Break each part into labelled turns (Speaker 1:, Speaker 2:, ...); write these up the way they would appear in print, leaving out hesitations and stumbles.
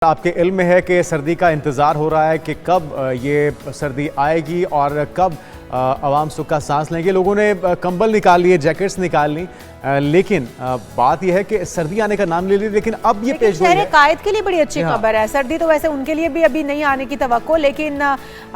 Speaker 1: आपके इल्म में है कि सर्दी का इंतज़ार हो रहा है कि कब ये सर्दी आएगी और कब आवाम सुख का सांस लेंगे। लोगों ने कंबल निकाल लिए, जैकेट्स निकाल ली, लेकिन बात यह है कि सर्दी आने का नाम ले ली, लेकिन अब ये पेश
Speaker 2: शहर कायद के लिए बड़ी अच्छी खबर है। सर्दी तो वैसे उनके लिए भी अभी नहीं आने की तवक्को, लेकिन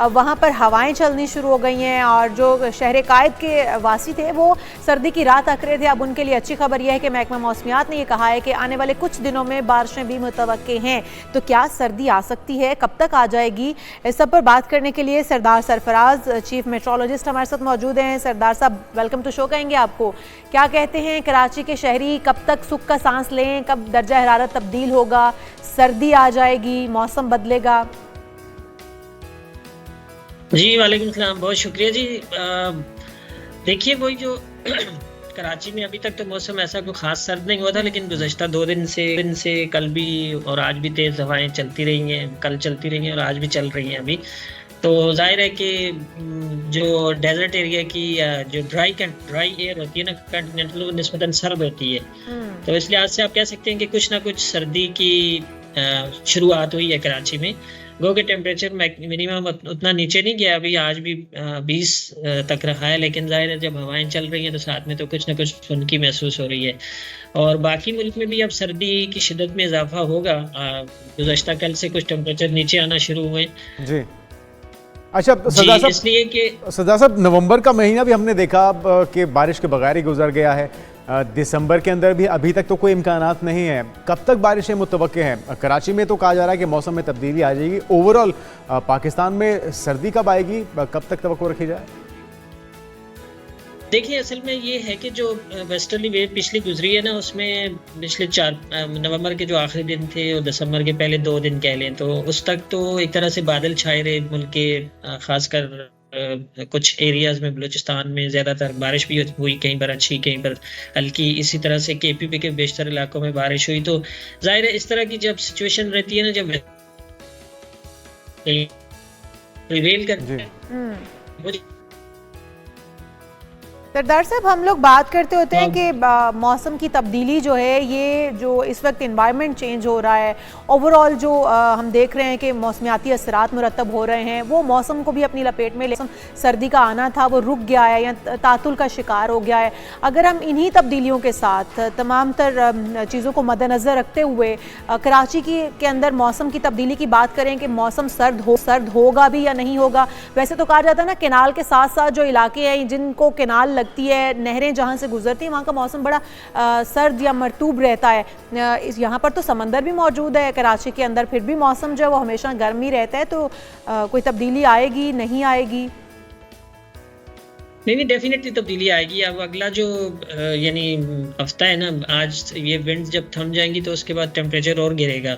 Speaker 2: वहाँ पर हवाएं चलनी शुरू हो गई हैं और जो शहर कायद के वासी थे वो सर्दी की राह तक रहे थे। अब उनके लिए अच्छी खबर यह है कि महकमा मौसमियात ने यह कहा है कि आने वाले कुछ दिनों में बारिशें भी मुतवक्के हैं। तो क्या सर्दी आ सकती है, कब तक आ जाएगी, इस सब पर बात करने के लिए सरदार सरफराज चीफ मेट्रोलॉजिस्ट हमारे साथ मौजूद हैं। सरदार साहब, वेलकम टू शो कहेंगे आपको। क्या कहते हैं कराची के शहरी, कब तक सुख का सांस लें, कब दर्जा हरारत तब्दील होगा, सर्दी आ जाएगी, मौसम बदलेगा?
Speaker 3: जी वालेकुम सलाम, बहुत शुक्रिया जी। देखिए, वही जो कराची में अभी तक तो मौसम ऐसा कोई खास सर्द नहीं हुआ था, लेकिन गुज़श्ता 2 दिन से कल भी और आज भी तेज़ हवाएं चलती रही हैं। कल चलती रही हैं और आज भी चल रही हैं अभी। तो जाहिर है कि जो डेजर्ट एरिया की जो ड्राई एयर होती है ना कॉन्टिनेंटल, वो निस्बतन सर्द होती है। तो इस लिहाज से आप कह सकते हैं कि कुछ ना कुछ सर्दी की शुरुआत हुई है कराची में। गो के टेम्परेचर मिनिमम उतना नीचे नहीं गया अभी, आज भी 20 तक रहा है, लेकिन जाहिर है जब हवाएं चल रही हैं तो साथ में तो कुछ ना कुछ ठंडकी महसूस हो रही है। और बाकी मुल्क में भी अब सर्दी की शिद्दत में इजाफा होगा। गुज़श्ता कल से कुछ टेम्परेचर नीचे आना शुरू हुए जी।
Speaker 1: अच्छा सरदार साहब,
Speaker 3: इसलिए कि
Speaker 1: सरदार साहब, नवंबर का महीना भी हमने देखा कि बारिश के बगैर ही गुजर गया है। दिसंबर के अंदर भी अभी तक तो कोई इम्कानात नहीं है। कब तक बारिशें मुतवक्के हैं? कराची में तो कहा जा रहा है कि मौसम में तब्दीली आ जाएगी। ओवरऑल पाकिस्तान में सर्दी कब आएगी, कब तक तवक्को रखी जाए?
Speaker 3: देखिए, असल में ये है कि जो वेस्टर्ली वेव पिछली गुजरी है ना, उसमें पिछले 4 नवंबर के जो आखिरी दिन थे और दिसंबर के पहले 2 दिन कह लें, तो उस तक तो एक तरह से बादल छाए रहे मुल्क के, खासकर कुछ एरियाज में बलूचिस्तान में ज़्यादातर बारिश भी हुई, कहीं पर अच्छी कहीं पर हल्की। इसी तरह से KPP के बेशतर इलाकों में बारिश हुई। तो जाहिर है इस तरह की जब सिचुएशन रहती है ना, जब प्रिवेल करती है।
Speaker 2: सरदार साहब, हम लोग बात करते होते हैं कि मौसम की तब्दीली जो है, ये जो इस वक्त इन्वायरमेंट चेंज हो रहा है, ओवरऑल जो हम देख रहे हैं कि मौसमियाती असरात मुरतब हो रहे हैं, वो मौसम को भी अपनी लपेट में, लेकिन सर्दी का आना था वो रुक गया है या तातुल का शिकार हो गया है। अगर हम इन्हीं तब्दीलियों के साथ तमाम तर चीज़ों को मद्देनज़र रखते हुए कराची के अंदर मौसम की तब्दीली की बात करें कि मौसम सर्द होगा भी या नहीं होगा। वैसे तो कहा जाता है ना, केनाल के साथ साथ जो इलाके हैं जिनको केनाल लगती है, नहरें जहाँ से गुजरती हैं, वहाँ का मौसम बड़ा सर्द या मरतूब रहता है। यहाँ पर तो समंदर भी मौजूद है कराची के अंदर, फिर भी मौसम जो है वो हमेशा गर्म ही रहता है। तो कोई तब्दीली आएगी, नहीं आएगी?
Speaker 3: नहीं, डेफिनेटली तब्दीली आएगी। अब अगला जो यानी हफ्ता है ना, आज ये विंड जब थम जाएंगी तो उसके बाद टेम्परेचर और गिरेगा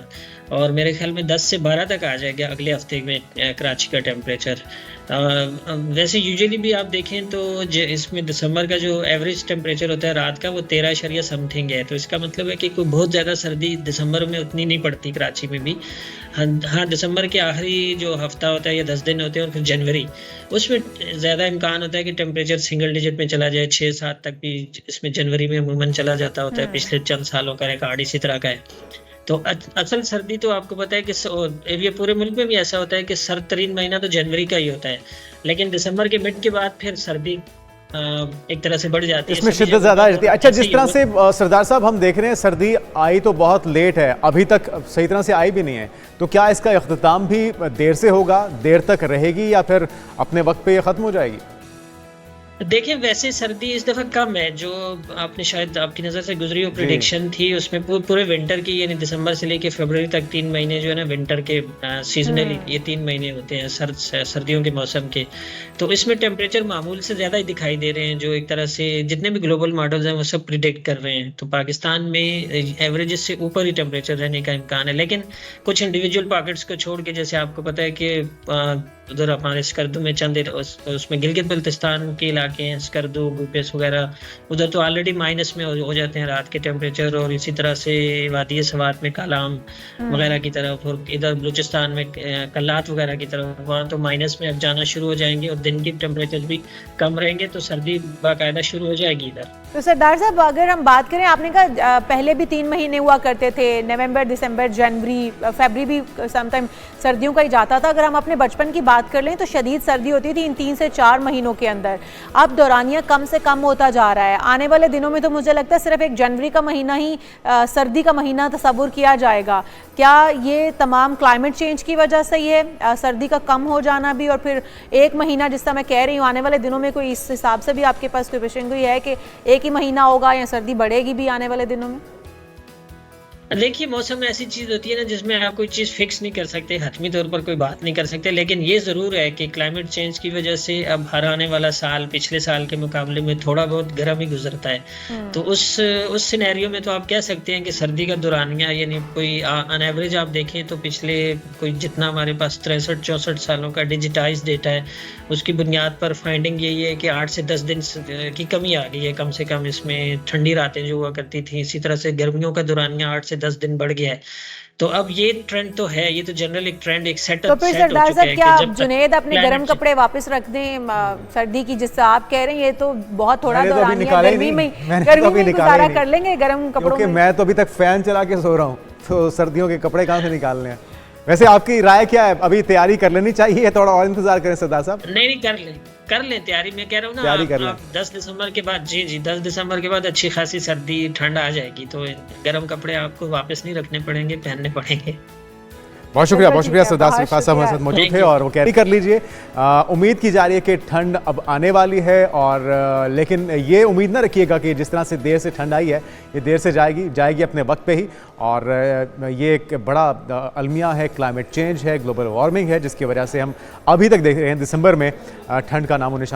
Speaker 3: और मेरे ख्याल में 10 से 12 तक आ जाएगा अगले हफ्ते में कराची का टेम्परेचर। वैसे यूजुअली भी आप देखें तो इसमें दिसंबर का जो एवरेज टेम्परेचर होता है रात का, वो 13 समथिंग है। तो इसका मतलब है कि कोई बहुत ज़्यादा सर्दी दिसंबर में उतनी नहीं पड़ती कराची में भी। हाँ, दिसंबर के आखिरी जो हफ्ता होता है या 10 दिन होते हैं, और फिर जनवरी, उसमें ज़्यादा इम्कान होता है कि टेम्परेचर सिंगल डिजिट में चला जाए। 6-7 तक भी इसमें जनवरी में अमूमन चला जाता होता है। पिछले चंद सालों का रिकॉर्ड इसी तरह का है। तो असल सर्दी तो आपको पता है कि ये पूरे मुल्क में भी ऐसा होता है कि सर्द तरीन महीना तो जनवरी का ही होता है, लेकिन दिसंबर के मिड के बाद फिर सर्दी एक तरह से बढ़ जाती है,
Speaker 1: इसमें शिद्दत ज़्यादा रहती है। अच्छा, जिस तरह से सरदार साहब हम देख रहे हैं, सर्दी आई तो बहुत लेट है, अभी तक सही तरह से आई भी नहीं है, तो क्या इसका इख्तिताम भी देर से होगा, देर तक रहेगी, या फिर अपने वक्त पे ये ख़त्म हो जाएगी?
Speaker 3: देखिए, वैसे सर्दी इस दफ़ा कम है। जो आपने शायद आपकी नज़र से गुजरी हो प्रेडिक्शन थी, उसमें पूरे विंटर की, यानी दिसंबर से लेके फरवरी तक 3 महीने जो है ना विंटर के सीजनली, ये 3 महीने होते हैं सर्दियों के मौसम के। तो इसमें टेम्परेचर मामूल से ज़्यादा ही दिखाई दे रहे हैं, जो एक तरह से जितने भी ग्लोबल मॉडल्स हैं वो सब प्रिडिक्ट कर रहे हैं। तो पाकिस्तान में एवरेजेस से ऊपर ही टेम्परेचर रहने का इम्कान है, लेकिन कुछ इंडिविजुअल पॉकेट्स को छोड़ के, जैसे आपको पता है कि उधर हमारे स्कर्दू में चंद उसमें गिलगित बल्तिस्तान के इलाके हैं, स्कर्दू, बूपेस वगैरह, उधर तो ऑलरेडी माइनस में हो जाते हैं रात के टेम्परेचर। और इसी तरह से वादी सवात में कालाम वगैरह की तरफ, और इधर बलूचिस्तान में कल्लात वगैरह की तरफ, वहाँ तो माइनस में अब जाना शुरू हो जाएंगे और दिन की टेम्परेचर भी कम रहेंगे, तो सर्दी बाकायदा शुरू हो जाएगी इधर।
Speaker 2: तो सरदार साहब, अगर हम बात करें, आपने कहा पहले भी 3 महीने हुआ करते थे, नवंबर, दिसंबर, जनवरी, फरवरी भी समटाइम सर्दियों का ही जाता था। अगर हम अपने बचपन की बात कर लें तो शदीद सर्दी होती थी इन 3 से 4 महीनों के अंदर। अब दौरानिया कम से कम होता जा रहा है। आने वाले दिनों में तो मुझे लगता है सिर्फ एक जनवरी का महीना ही सर्दी का महीना तस्वुर किया जाएगा। क्या ये तमाम क्लाइमेट चेंज की वजह से ही है, सर्दी का कम हो जाना भी, और फिर एक महीना जिस तरह मैं कह रही हूँ आने वाले दिनों में कोई इस हिसाब से भी आपके पास कोई पेशेंगोई है कि एक ही महीना होगा या सर्दी बढ़ेगी भी आने वाले दिनों में?
Speaker 3: देखिए, मौसम ऐसी चीज होती है ना जिसमें आप कोई चीज फिक्स नहीं कर सकते, हतमी तौर पर कोई बात नहीं कर सकते, लेकिन ये जरूर है कि क्लाइमेट चेंज की वजह से अब हर आने वाला साल पिछले साल के मुकाबले में थोड़ा बहुत गर्म ही गुजरता है। तो उस सिनेरियो में तो आप कह सकते हैं कि सर्दी का दौरानिया, यानी कोई ऑन एवरेज आप देखें तो पिछले कोई जितना हमारे पास 63-64 सालों का डिजिटाइज डेटा है, उसकी बुनियाद पर फाइंडिंग यही है कि 8 से 10 दिन की कमी आ गई है कम से कम इसमें। ठंडी रातें जो हुआ करती थी, इसी तरह से गर्मियों का दौरानिया 8 से 10 दिन बढ़ गया है। तो अब ये ट्रेंड तो है, ये तो जनरल एक ट्रेंड, एक सेटअप
Speaker 2: तो फिर सरदार साहब, क्या जुनेद अपने गर्म कपड़े वापस रख दें सर्दी की, जिससे आप कह रहे हैं? ये तो बहुत थोड़ा दौरानिया, गर्मी में गुजारा कर लेंगे गर्म कपड़ों में।
Speaker 1: मैं तो अभी तक फैन चला के सो रहा हूँ, तो सर्दियों के कपड़े कहाँ से निकालने हैं? वैसे आपकी राय क्या है, अभी तैयारी कर लेनी चाहिए, थोड़ा और इंतजार करें सरदार साहब?
Speaker 3: नहीं, कर लें तैयारी। मैं कह रहा हूँ ना, आप 10 दिसंबर के बाद, जी 10 दिसंबर के बाद अच्छी खासी सर्दी ठंड आ जाएगी, तो गर्म कपड़े आपको वापस नहीं रखने पड़ेंगे, पहनने पड़ेंगे।
Speaker 1: बहुत शुक्रिया सरदार सरीफा साहब हमारे साथ मौजूद थे, और वो कैरी कर लीजिए। उम्मीद की जा रही है कि ठंड अब आने वाली है, और लेकिन ये उम्मीद ना रखिएगा कि जिस तरह से देर से ठंड आई है, ये देर से जाएगी अपने वक्त पे ही। और ये एक बड़ा अलमिया है, क्लाइमेट चेंज है, ग्लोबल वार्मिंग है, जिसकी वजह से हम अभी तक देख रहे हैं दिसंबर में ठंड का नामो निशान